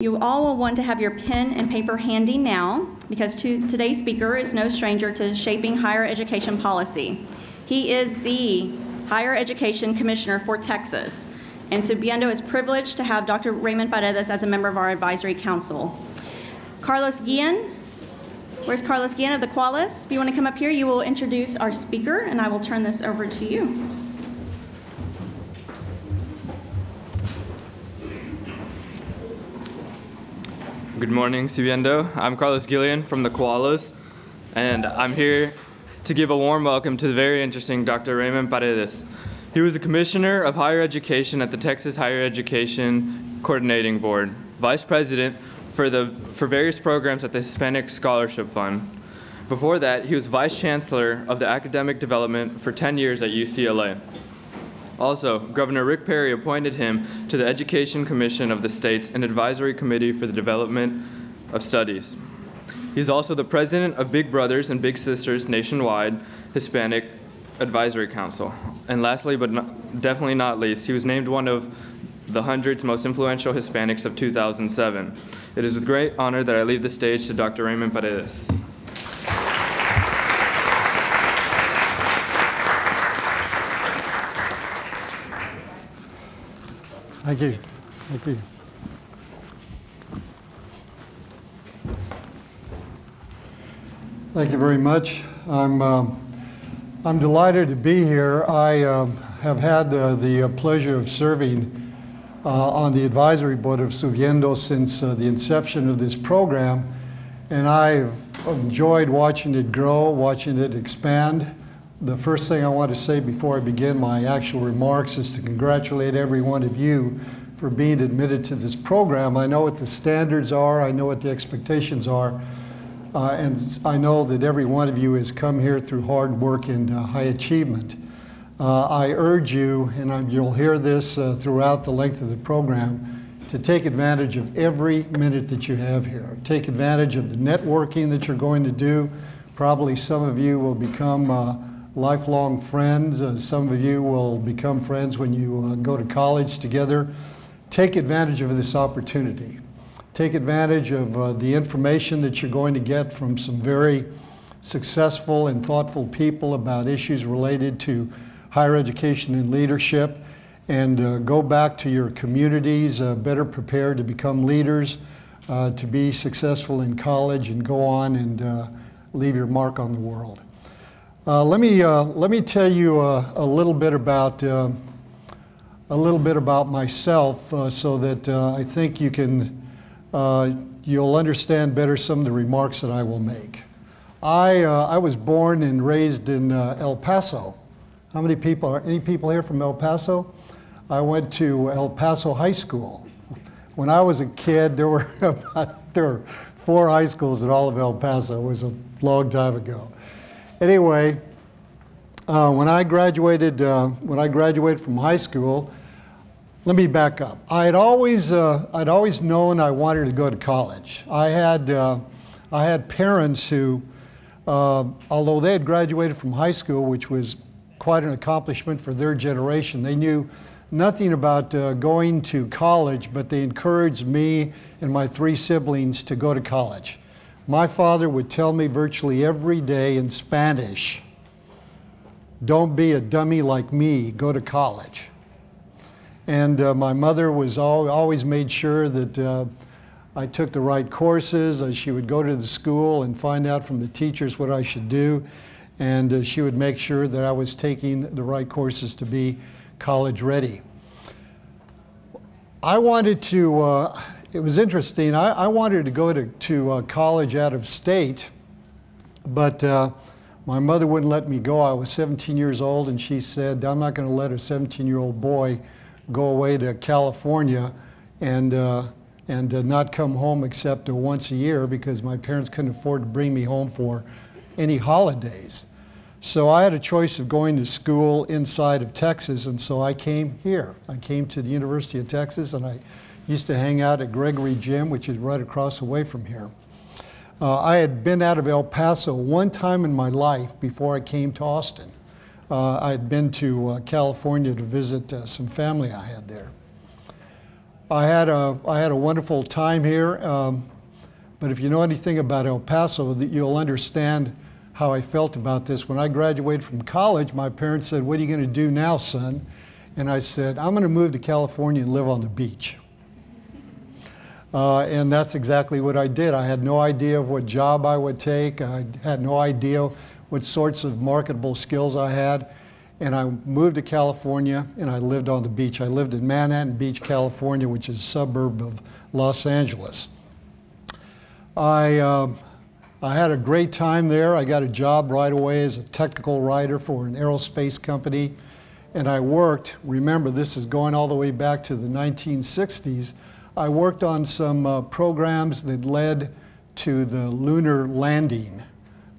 You all will want to have your pen and paper handy now because today's speaker is no stranger to shaping higher education policy. He is the Higher Education Commissioner for Texas, and Subiendo is privileged to have Dr. Raymund Paredes as a member of our advisory council. Carlos Guillen, where's Carlos Guillen of the Qualis? If you want to come up here, you will introduce our speaker, and I will turn this over to you. Good morning, Subiendo. I'm Carlos Guillen from the Koalas, and I'm here to give a warm welcome to the very interesting Dr. Raymund Paredes. He was the Commissioner of Higher Education at the Texas Higher Education Coordinating Board, Vice President for various programs at the Hispanic Scholarship Fund. Before that, he was Vice Chancellor of the Academic Development for 10 years at UCLA. Also, Governor Rick Perry appointed him to the Education Commission of the States and Advisory Committee for the Development of Studies. He's also the president of Big Brothers and Big Sisters Nationwide Hispanic Advisory Council. And lastly, but definitely not least, he was named one of the 100's most influential Hispanics of 2007. It is with great honor that I leave the stage to Dr. Raymund Paredes. Thank you. Thank you. Thank you very much. I'm delighted to be here. I have had the pleasure of serving on the advisory board of Subiendo since the inception of this program, and I've enjoyed watching it grow, watching it expand. The first thing I want to say before I begin my actual remarks is to congratulate every one of you for being admitted to this program. I know what the standards are, I know what the expectations are, and I know that every one of you has come here through hard work and high achievement. I urge you, and you'll hear this throughout the length of the program, to take advantage of every minute that you have here. Take advantage of the networking that you're going to do. Probably some of you will become lifelong friends. Some of you will become friends when you go to college together. Take advantage of this opportunity. Take advantage of the information that you're going to get from some very successful and thoughtful people about issues related to higher education and leadership, and go back to your communities better prepared to become leaders, to be successful in college and go on and leave your mark on the world. Let me tell you a little bit about myself, so that I think you'll understand better some of the remarks that I will make. I was born and raised in El Paso. How many people any people here from El Paso? I went to El Paso High School. When I was a kid, there were 4 high schools in all of El Paso. It was a long time ago. Anyway, when I graduated from high school, let me back up. I'd always known I wanted to go to college. I had parents who, although they had graduated from high school, which was quite an accomplishment for their generation, they knew nothing about going to college, but they encouraged me and my 3 siblings to go to college. My father would tell me virtually every day in Spanish, "Don't be a dummy like me, go to college." And my mother was always made sure that I took the right courses. She would go to the school and find out from the teachers what I should do, and she would make sure that I was taking the right courses to be college ready. I wanted to, it was interesting, I wanted to go to college out of state, but my mother wouldn't let me go. I was 17 years old, and she said, "I'm not going to let a 17-year-old boy go away to California and not come home except once a year," because my parents couldn't afford to bring me home for any holidays. So I had a choice of going to school inside of Texas, and so I came here. I came to the University of Texas, and I used to hang out at Gregory Gym, which is right across the way from here. I had been out of El Paso one time in my life before I came to Austin. I had been to California to visit some family I had there. I had a wonderful time here, but if you know anything about El Paso, you'll understand how I felt about this. When I graduated from college, my parents said, "What are you going to do now, son?" And I said, "I'm going to move to California and live on the beach." And that's exactly what I did. I had no idea of what job I would take. I had no idea what sorts of marketable skills I had. And I moved to California and I lived on the beach. I lived in Manhattan Beach, California, which is a suburb of Los Angeles. I had a great time there. I got a job right away as a technical writer for an aerospace company. And I worked, remember this is going all the way back to the 1960s, I worked on some programs that led to the lunar landing,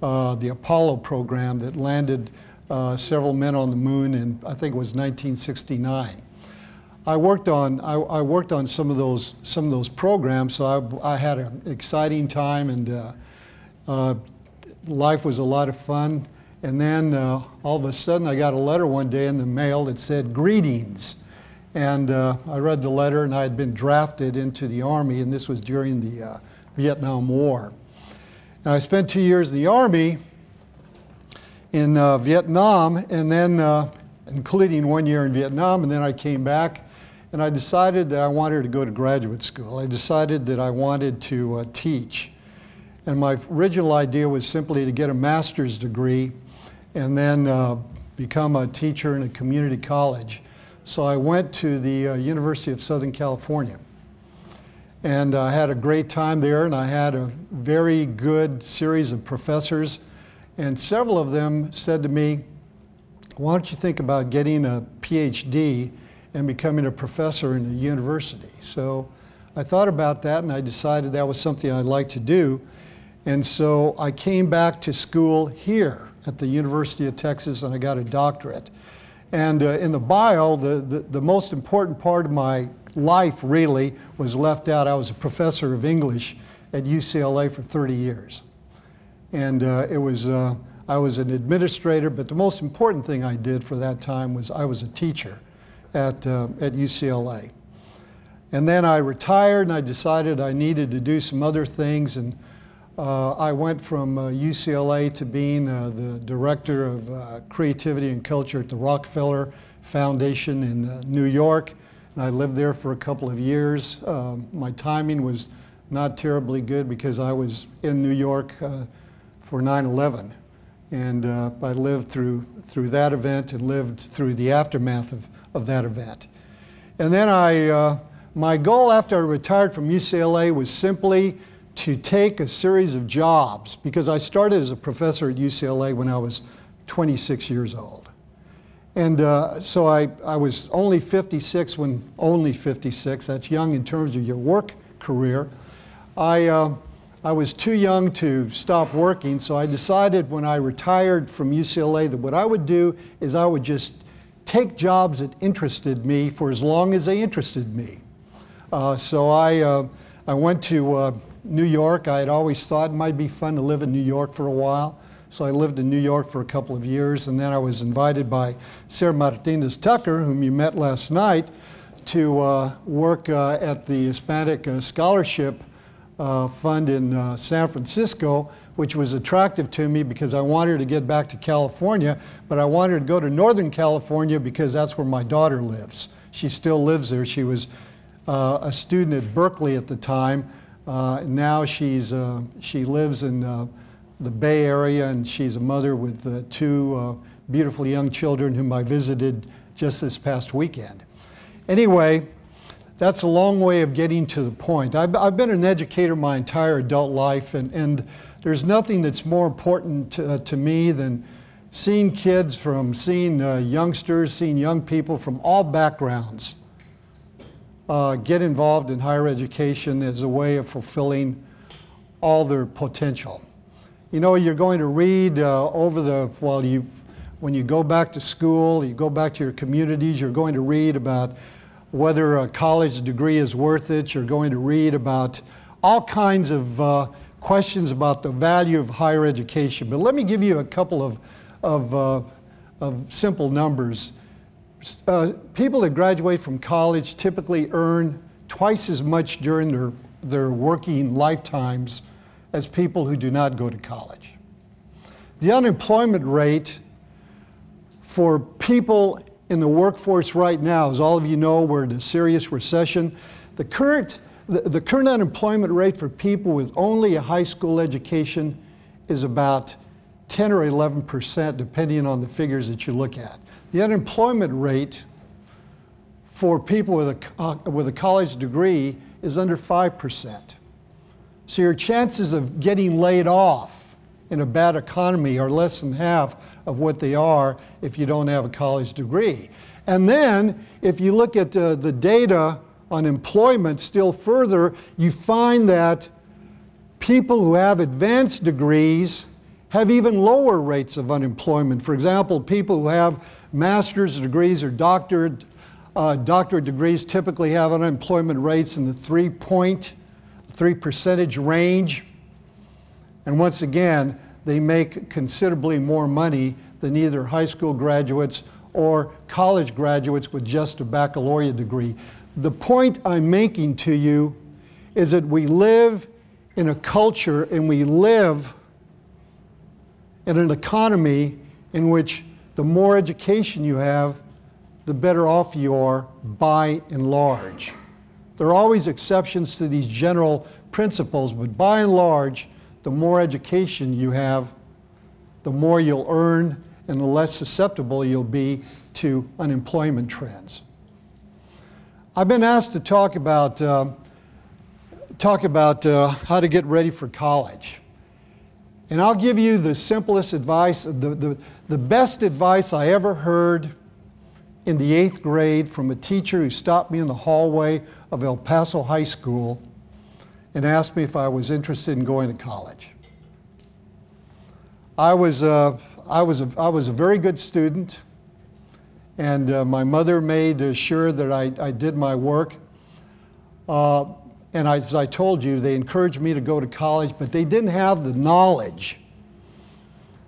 the Apollo program that landed several men on the moon in, I think it was 1969. I worked on some of those programs, so I had an exciting time, and life was a lot of fun. And then all of a sudden I got a letter one day in the mail that said, "Greetings." And I read the letter, and I had been drafted into the Army, and this was during the Vietnam War. And I spent 2 years in the Army in Vietnam, and then including 1 year in Vietnam, and then I came back, and I decided that I wanted to go to graduate school. I decided that I wanted to teach. And my original idea was simply to get a master's degree and then become a teacher in a community college. So I went to the University of Southern California. And I had a great time there, and I had a very good series of professors. And several of them said to me, "Why don't you think about getting a PhD and becoming a professor in a university?" So I thought about that, and I decided that was something I'd like to do. And so I came back to school here at the University of Texas, and I got a doctorate. And in the bio, the most important part of my life really was left out. I was a professor of English at UCLA for 30 years. And I was an administrator, but the most important thing I did for that time was I was a teacher at UCLA. And then I retired, and I decided I needed to do some other things, and I went from UCLA to being the director of creativity and culture at the Rockefeller Foundation in New York. And I lived there for a couple of years. My timing was not terribly good because I was in New York for 9/11. And I lived through that event and lived through the aftermath of that event. And then my goal after I retired from UCLA was simply to take a series of jobs, because I started as a professor at UCLA when I was 26 years old. And so I was only 56 when, only 56, that's young in terms of your work career. I was too young to stop working, so I decided when I retired from UCLA that what I would do is I would just take jobs that interested me for as long as they interested me. So I went to New York. I had always thought it might be fun to live in New York for a while. So I lived in New York for a couple of years, and then I was invited by Sarah Martinez Tucker, whom you met last night, to work at the Hispanic Scholarship Fund in San Francisco, which was attractive to me because I wanted to get back to California, but I wanted to go to Northern California because that's where my daughter lives. She still lives there. She was a student at Berkeley at the time. Now she lives in the Bay Area, and she's a mother with two beautiful young children whom I visited just this past weekend. Anyway, that's a long way of getting to the point. I've been an educator my entire adult life, and there's nothing that's more important to me than seeing youngsters, seeing young people from all backgrounds get involved in higher education as a way of fulfilling all their potential. You know, you're going to read when you go back to school, you go back to your communities, you're going to read about whether a college degree is worth it. You're going to read about all kinds of questions about the value of higher education. But let me give you a couple of simple numbers. People that graduate from college typically earn twice as much during their working lifetimes as people who do not go to college. The unemployment rate for people in the workforce right now, as all of you know, we're in a serious recession. The current unemployment rate for people with only a high school education is about 10 or 11%, depending on the figures that you look at. The unemployment rate for people with a college degree is under 5%. So your chances of getting laid off in a bad economy are less than half of what they are if you don't have a college degree. And then, if you look at the data on employment still further, you find that people who have advanced degrees have even lower rates of unemployment. For example, people who have master's degrees or doctorate degrees typically have unemployment rates in the 3% range. And once again, they make considerably more money than either high school graduates or college graduates with just a baccalaureate degree. The point I'm making to you is that we live in a culture and we live in an economy in which the more education you have, the better off you are by and large. There are always exceptions to these general principles, but by and large, the more education you have, the more you'll earn and the less susceptible you'll be to unemployment trends. I've been asked to talk about how to get ready for college. And I'll give you the simplest advice, the best advice I ever heard in the 8th grade from a teacher who stopped me in the hallway of El Paso High School and asked me if I was interested in going to college. I was a very good student, and my mother made sure that I did my work. And as I told you, they encouraged me to go to college, but they didn't have the knowledge.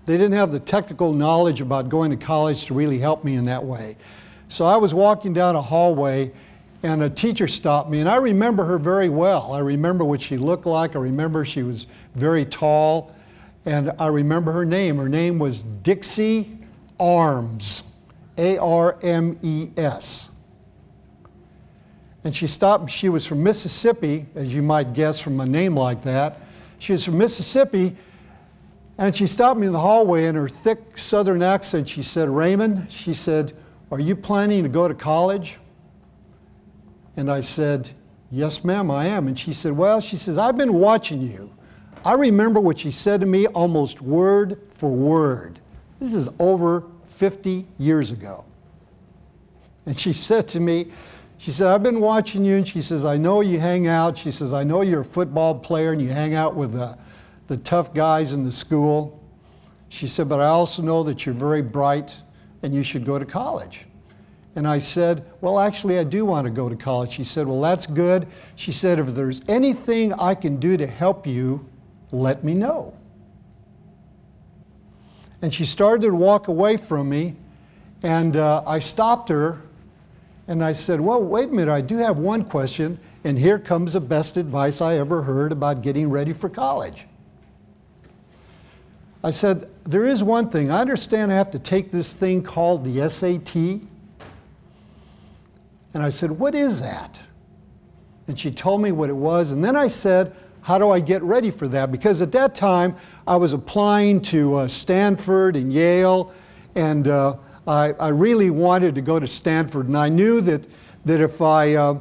They didn't have the technical knowledge about going to college to really help me in that way. So I was walking down a hallway, and a teacher stopped me, and I remember her very well. I remember what she looked like. I remember she was very tall, and I remember her name. Her name was Dixie Arms, A-R-M-E-S. And she stopped. She was from Mississippi, as you might guess from a name like that. She was from Mississippi, and she stopped me in the hallway. In her thick Southern accent, she said, "Raymond," she said, "are you planning to go to college?" And I said, "Yes, ma'am, I am." And she said, "Well," she says, "I've been watching you." I remember what she said to me almost word for word. This is over 50 years ago. And she said to me, she said, "I've been watching you," and she says, "I know you hang out." She says, "I know you're a football player and you hang out with the tough guys in the school." She said, "But I also know that you're very bright and you should go to college." And I said, "Well, actually, I do want to go to college." She said, "Well, that's good." She said, "If there's anything I can do to help you, let me know." And she started to walk away from me, and I stopped her. And I said, "Well, wait a minute, I do have one question," and here comes the best advice I ever heard about getting ready for college. I said, "There is one thing. I understand I have to take this thing called the SAT." And I said, "What is that?" And she told me what it was, and then I said, "How do I get ready for that?" Because at that time, I was applying to Stanford and Yale, and I really wanted to go to Stanford, and I knew that if I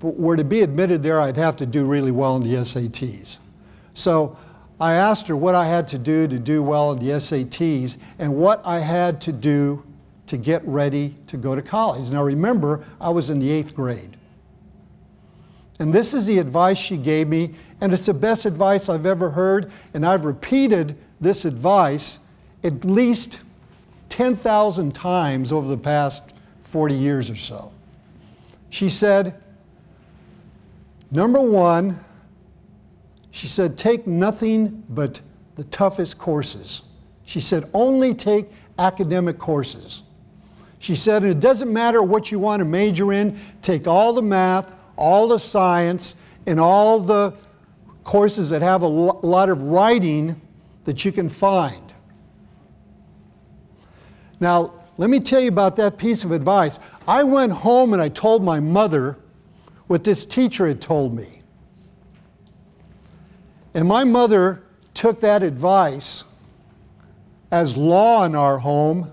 were to be admitted there, I'd have to do really well in the SATs. So I asked her what I had to do well in the SATs and what I had to do to get ready to go to college. Now remember, I was in the 8th grade. And this is the advice she gave me, and it's the best advice I've ever heard, and I've repeated this advice at least 10,000 times over the past 40 years or so. She said, number one, she said, take nothing but the toughest courses. She said, only take academic courses. She said, and it doesn't matter what you want to major in, take all the math, all the science, and all the courses that have a lot of writing that you can find. Now, let me tell you about that piece of advice. I went home and I told my mother what this teacher had told me. And my mother took that advice as law in our home.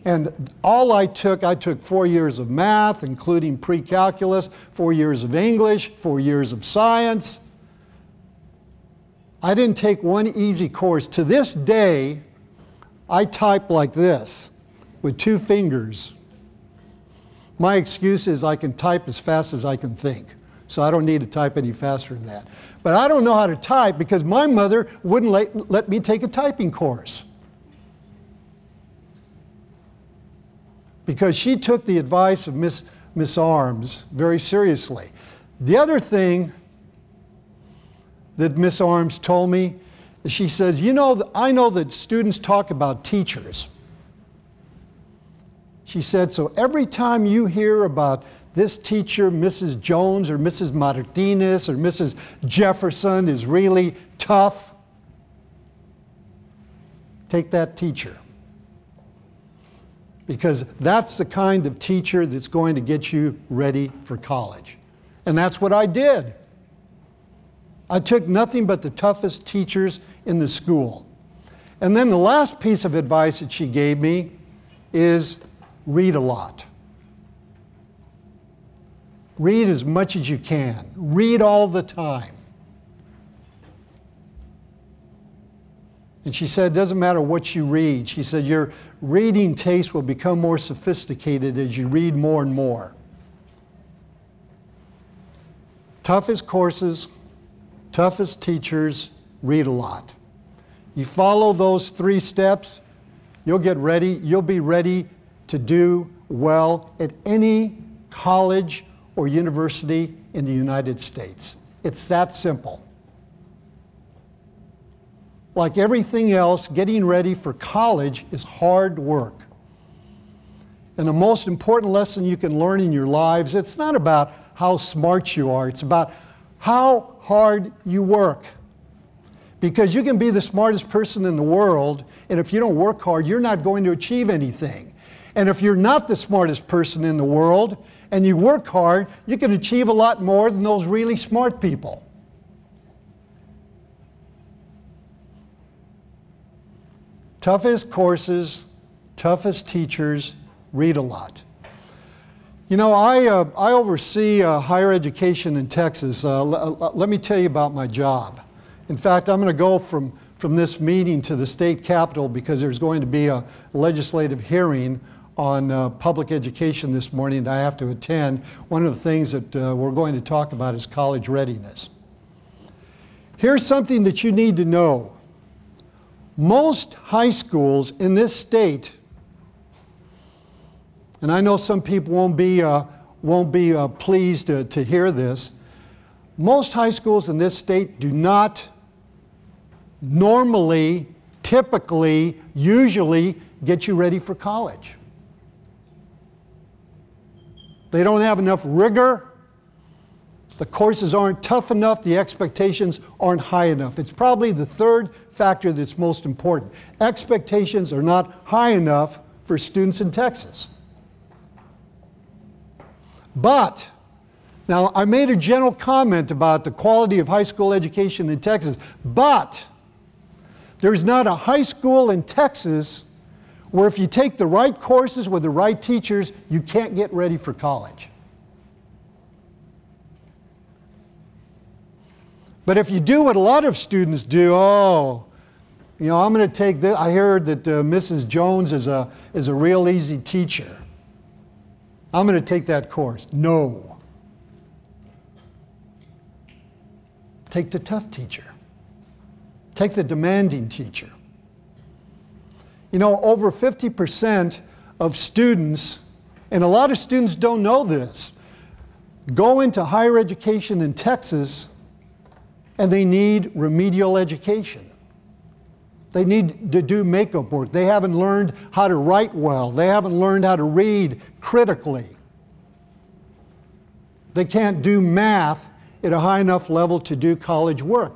And I took 4 years of math, including pre-calculus, 4 years of English, 4 years of science. I didn't take one easy course. To this day, I type like this with 2 fingers. My excuse is I can type as fast as I can think, so I don't need to type any faster than that. But I don't know how to type because my mother wouldn't let me take a typing course, because she took the advice of Miss Arms very seriously. The other thing that Miss Arms told me is she says, you know, I know that students talk about teachers. She said, so every time you hear about this teacher, Mrs. Jones or Mrs. Martinez or Mrs. Jefferson is really tough, take that teacher. Because that's the kind of teacher that's going to get you ready for college. And that's what I did. I took nothing but the toughest teachers in the school. And then the last piece of advice that she gave me is read a lot. Read as much as you can. Read all the time. And she said, it doesn't matter what you read. She said, your reading taste will become more sophisticated as you read more and more. Toughest courses, toughest teachers, read a lot. You follow those 3 steps, you'll get ready. You'll be ready to do well at any college or university in the United States. It's that simple. Like everything else, getting ready for college is hard work. And the most important lesson you can learn in your lives, it's not about how smart you are, it's about how hard you work. Because you can be the smartest person in the world, and if you don't work hard, you're not going to achieve anything. And if you're not the smartest person in the world, and you work hard, you can achieve a lot more than those really smart people. Toughest courses, toughest teachers, read a lot. You know, I oversee higher education in Texas. Let me tell you about my job. In fact, I'm going to go from this meeting to the state capitol because there's going to be a legislative hearing on public education this morning that I have to attend. One of the things that we're going to talk about is college readiness. Here's something that you need to know. Most high schools in this state, and I know some people won't be pleased to hear this, most high schools in this state do not normally, typically, usually get you ready for college. They don't have enough rigor. The courses aren't tough enough. The expectations aren't high enough. It's probably the third factor that's most important. Expectations are not high enough for students in Texas. But, now I made a general comment about the quality of high school education in Texas, but there's not a high school in Texas where if you take the right courses with the right teachers, you can't get ready for college. But if you do what a lot of students do, you know, I'm going to take this. I heard that Mrs. Jones is a real easy teacher. I'm going to take that course. No. Take the tough teacher. Take the demanding teacher. You know, over 50% of students, and a lot of students don't know this, go into higher education in Texas and they need remedial education. They need to do makeup work. They haven't learned how to write well. They haven't learned how to read critically. They can't do math at a high enough level to do college work.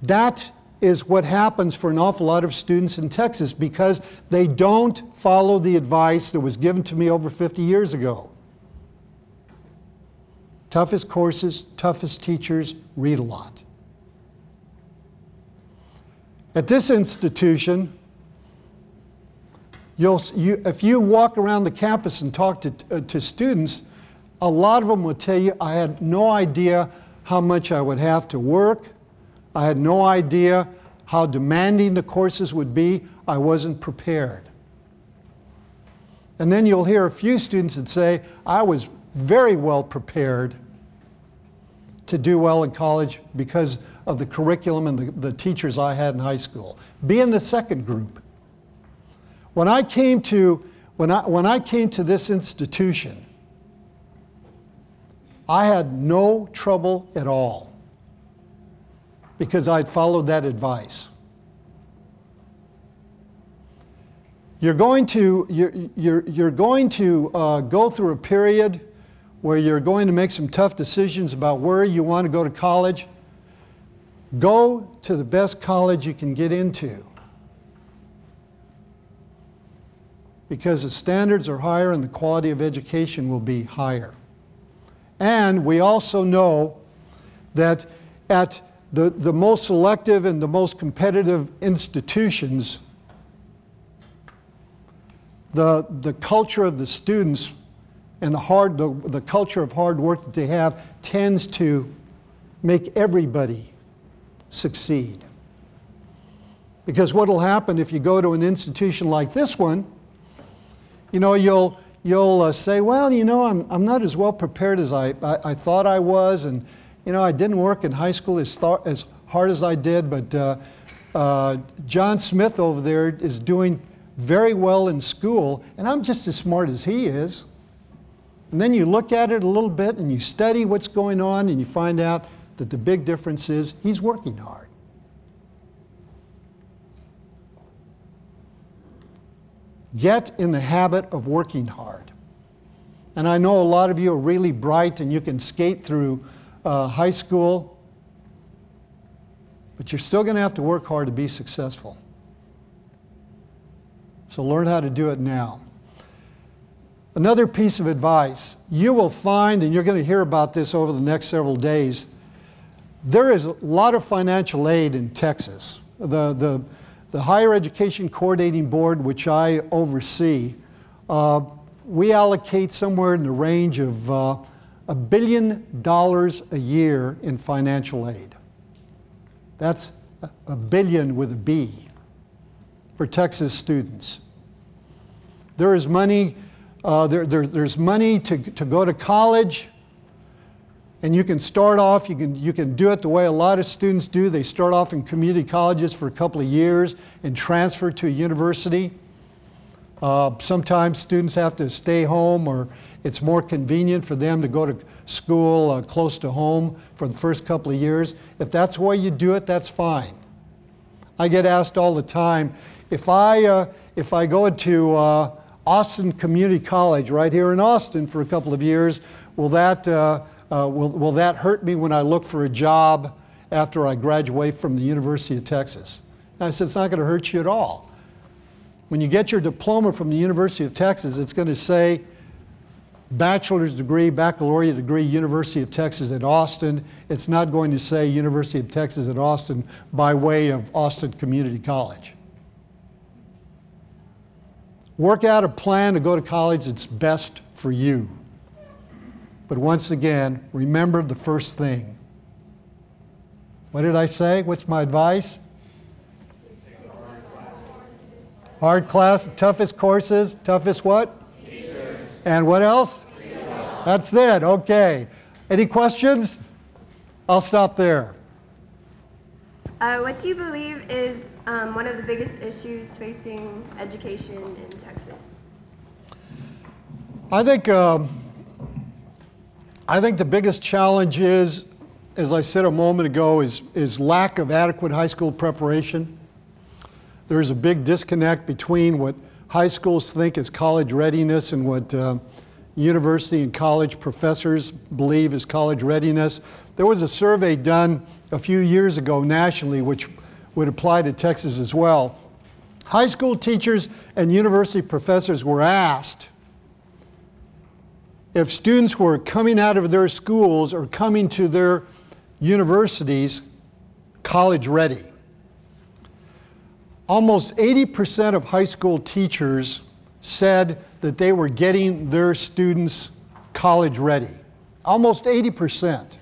That is what happens for an awful lot of students in Texas because they don't follow the advice that was given to me over 50 years ago. Toughest courses, toughest teachers, read a lot. At this institution, if you walk around the campus and talk to students, a lot of them will tell you, I had no idea how much I would have to work. I had no idea how demanding the courses would be. I wasn't prepared. And then you'll hear a few students that say, I was very well prepared to do well in college because of the curriculum and the teachers I had in high school. Be in the second group. When I came to this institution, I had no trouble at all because I'd followed that advice. You're going to go through a period where you're going to make some tough decisions about where you want to go to college. Go to the best college you can get into, because the standards are higher and the quality of education will be higher. And we also know that at the most selective and the most competitive institutions, the culture of the students and the culture of hard work that they have tends to make everybody succeed. Because what will happen if you go to an institution like this one, you know, you'll say, well, you know, I'm not as well prepared as I thought I was, and you know, I didn't work in high school as hard as I did, but John Smith over there is doing very well in school, and I'm just as smart as he is. And then you look at it a little bit and you study what's going on and you find out that the big difference is he's working hard. Get in the habit of working hard. And I know a lot of you are really bright and you can skate through high school, but you're still going to have to work hard to be successful. So learn how to do it now. Another piece of advice, you will find, and you're going to hear about this over the next several days, there is a lot of financial aid in Texas. The Higher Education Coordinating Board, which I oversee, we allocate somewhere in the range of $1 billion a year in financial aid. That's $1 billion with a B for Texas students. There is money, there's money to go to college, and you can start off, you can do it the way a lot of students do. They start off in community colleges for a couple of years and transfer to a university. Sometimes students have to stay home, or it's more convenient for them to go to school close to home for the first couple of years. If that's the way you do it, that's fine. I get asked all the time, if I go to Austin Community College right here in Austin for a couple of years, will that hurt me when I look for a job after I graduate from the University of Texas? And I said, it's not going to hurt you at all. When you get your diploma from the University of Texas, it's going to say bachelor's degree, baccalaureate degree, University of Texas at Austin. It's not going to say University of Texas at Austin by way of Austin Community College. Work out a plan to go to college that's best for you. But once again, remember the first thing. What did I say? What's my advice? Hard class, toughest courses, toughest what? Teachers. And what else? That's it, okay. Any questions? I'll stop there. What do you believe is one of the biggest issues facing education in Texas? I think the biggest challenge is, as I said a moment ago, is lack of adequate high school preparation. There's a big disconnect between what high schools think is college readiness and what university and college professors believe is college readiness. There was a survey done a few years ago nationally, which would apply to Texas as well. High school teachers and university professors were asked if students were coming out of their schools or coming to their universities college ready. Almost 80% of high school teachers said that they were getting their students college ready. Almost 80%.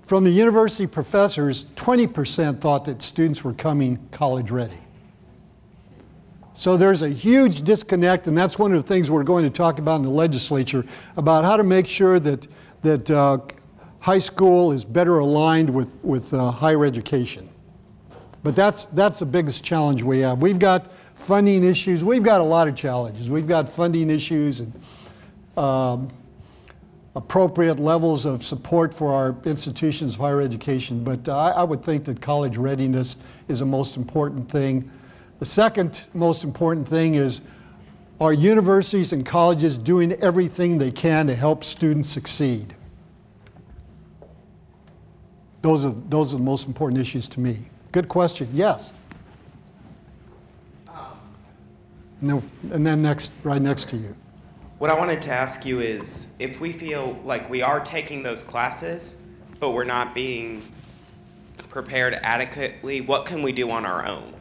From the university professors, 20% thought that students were coming college ready. So there's a huge disconnect, and that's one of the things we're going to talk about in the legislature, about how to make sure that high school is better aligned with higher education. But that's the biggest challenge we have. We've got funding issues. We've got a lot of challenges. We've got funding issues and appropriate levels of support for our institutions of higher education. But I would think that college readiness is the most important thing. The second most important thing is, are universities and colleges doing everything they can to help students succeed? Those are the most important issues to me. Good question. Yes. And then next, right next to you. What I wanted to ask you is, if we feel like we are taking those classes, but we're not being prepared adequately, what can we do on our own?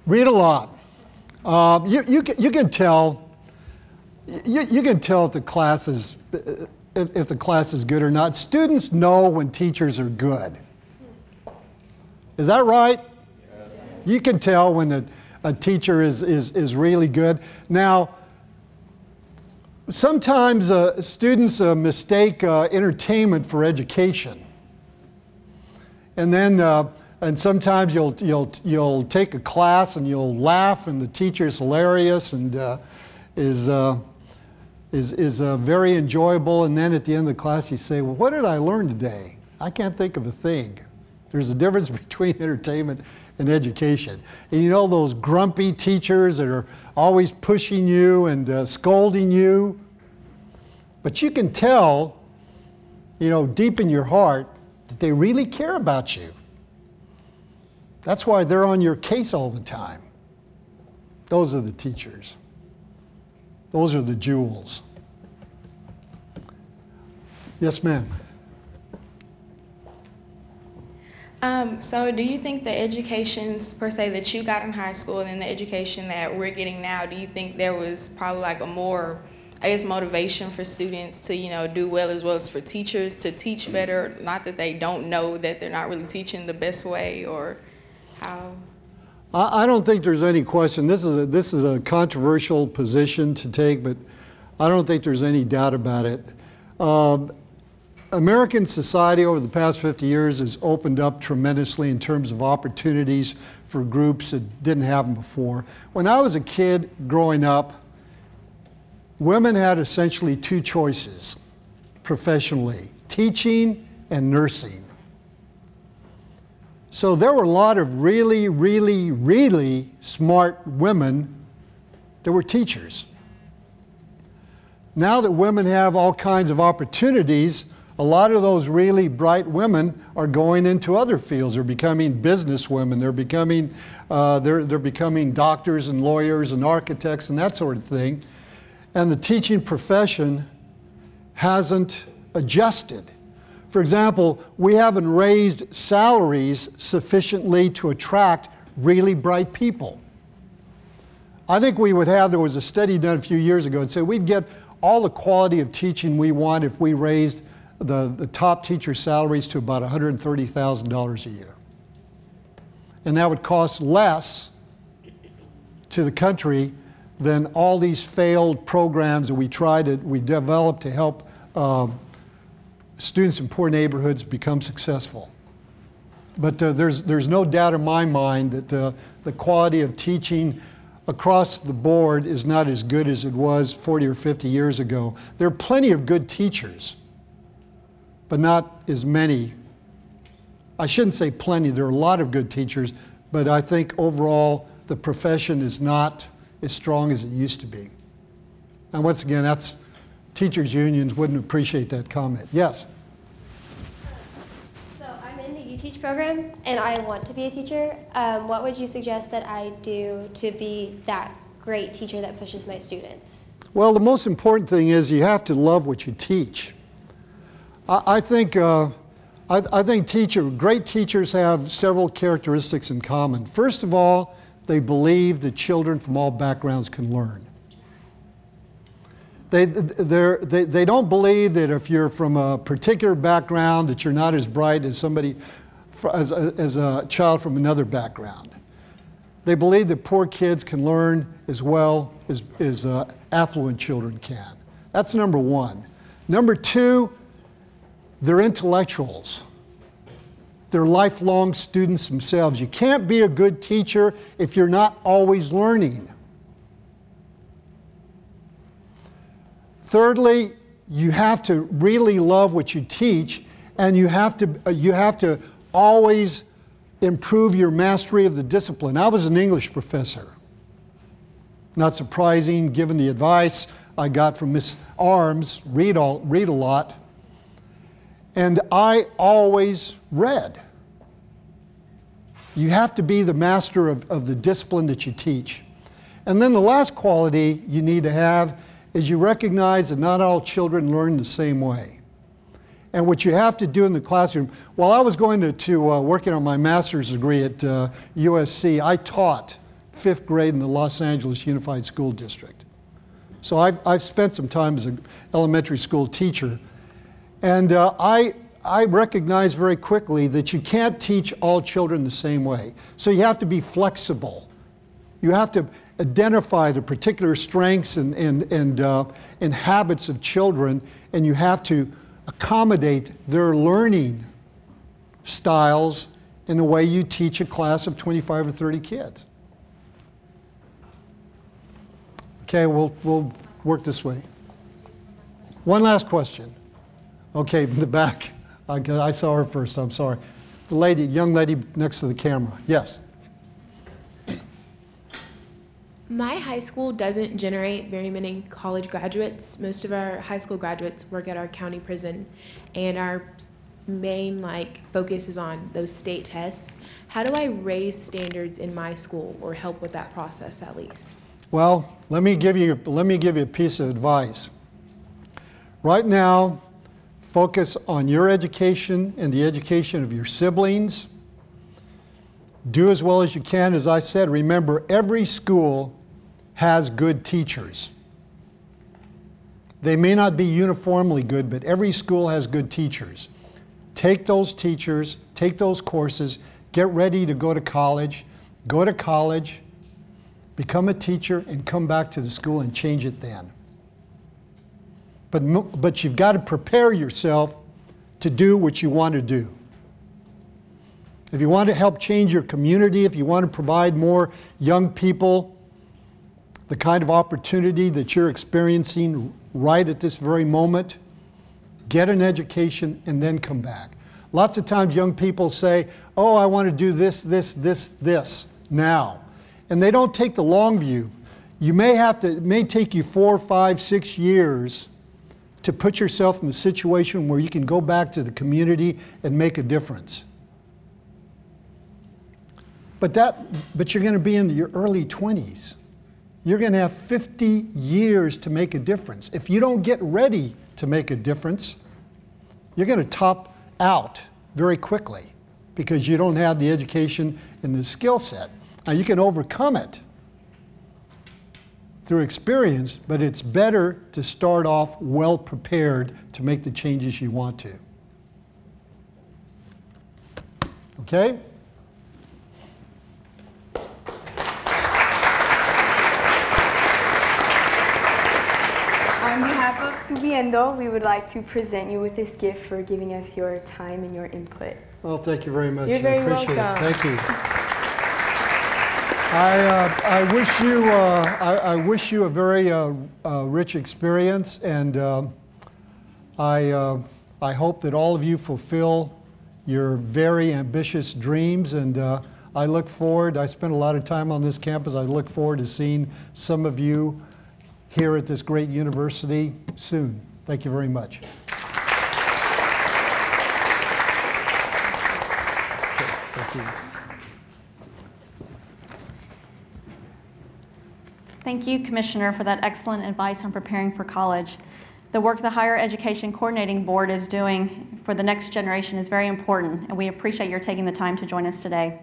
Read a lot. You can tell. You can tell if the class is good or not. Students know when teachers are good. Is that right? Yes. You can tell when a teacher is really good. Now, sometimes students mistake entertainment for education, and then and sometimes you'll take a class and you'll laugh, and the teacher's hilarious and is very enjoyable, and then at the end of the class you say, well, what did I learn today? I can't think of a thing. There's a difference between entertainment and education. And you know those grumpy teachers that are always pushing you and scolding you? But you can tell, you know, deep in your heart that they really care about you. That's why they're on your case all the time. Those are the teachers. Those are the jewels. Yes, ma'am. So do you think the educations per se that you got in high school and the education that we're getting now, do you think there was probably like a more, I guess, motivation for students to, you know, do well as for teachers to teach better? Not that they don't know that they're not really teaching the best way, or how? I don't think there's any question. This is a controversial position to take, but I don't think there's any doubt about it. American society over the past 50 years has opened up tremendously in terms of opportunities for groups that didn't have them before. When I was a kid growing up, women had essentially two choices professionally: teaching and nursing. So there were a lot of really, really, really smart women that were teachers. Now that women have all kinds of opportunities, a lot of those really bright women are going into other fields. They're becoming business women. They're becoming doctors and lawyers and architects and that sort of thing. And the teaching profession hasn't adjusted. For example, we haven't raised salaries sufficiently to attract really bright people. I think we would have, there was a study done a few years ago and said we'd get all the quality of teaching we want if we raised the top teacher salaries to about $130,000 a year. And that would cost less to the country than all these failed programs that we developed to help students in poor neighborhoods become successful. But there's no doubt in my mind that the quality of teaching across the board is not as good as it was 40 or 50 years ago. There are plenty of good teachers, but not as many. I shouldn't say plenty, there are a lot of good teachers, but I think overall the profession is not as strong as it used to be. And once again, that's teachers' unions wouldn't appreciate that comment. Yes? So I'm in the U-Teach program, and I want to be a teacher. What would you suggest that I do to be that great teacher that pushes my students? Well, the most important thing is you have to love what you teach. I think great teachers have several characteristics in common. First of all, they believe that children from all backgrounds can learn. They don't believe that if you're from a particular background that you're not as bright as somebody, as a child from another background. They believe that poor kids can learn as well as affluent children can. That's number one. Number two, they're intellectuals. They're lifelong students themselves. You can't be a good teacher if you're not always learning. Thirdly, you have to really love what you teach, and you have to always improve your mastery of the discipline. I was an English professor. Not surprising, given the advice I got from Miss Arms, read a lot. And I always read. You have to be the master of the discipline that you teach. And then the last quality you need to have is you recognize that not all children learn the same way. And what you have to do in the classroom, while I was going to working on my master's degree at USC, I taught 5th grade in the Los Angeles Unified School District. So I've spent some time as an elementary school teacher. And I recognize very quickly that you can't teach all children the same way. So you have to be flexible. You have to identify the particular strengths and habits of children, and you have to accommodate their learning styles in the way you teach a class of 25 or 30 kids. Okay, we'll work this way. One last question. Okay, in the back. I saw her first, I'm sorry. The lady, young lady next to the camera. Yes. My high school doesn't generate very many college graduates. Most of our high school graduates work at our county prison, and our main focus is on those state tests. How do I raise standards in my school, or help with that process at least? Well, let me give you a piece of advice. Right now, focus on your education and the education of your siblings. Do as well as you can. As I said, remember, every school has good teachers. They may not be uniformly good, but every school has good teachers. Take those teachers, take those courses, get ready to go to college, become a teacher, and come back to the school and change it then. But you've got to prepare yourself to do what you want to do. If you want to help change your community, if you want to provide more young people the kind of opportunity that you're experiencing right at this very moment, get an education and then come back. Lots of times young people say, oh, I want to do this now. And they don't take the long view. It may take you 4, 5, 6 years to put yourself in the situation where you can go back to the community and make a difference. But you're going to be in your early 20s. You're going to have 50 years to make a difference. If you don't get ready to make a difference, you're going to top out very quickly because you don't have the education and the skill set. Now, you can overcome it through experience, but it's better to start off well prepared to make the changes you want to. Okay? On behalf of Subiendo, we would like to present you with this gift for giving us your time and your input. Well, thank you very much. You're very I appreciate welcome. it. Thank you. I wish you a very rich experience, and I hope that all of you fulfill your very ambitious dreams, and I look forward, I spent a lot of time on this campus. I look forward to seeing some of you here at this great university soon. Thank you very much. Thank you. Thank you, Commissioner, for that excellent advice on preparing for college. The work the Higher Education Coordinating Board is doing for the next generation is very important, and we appreciate your taking the time to join us today.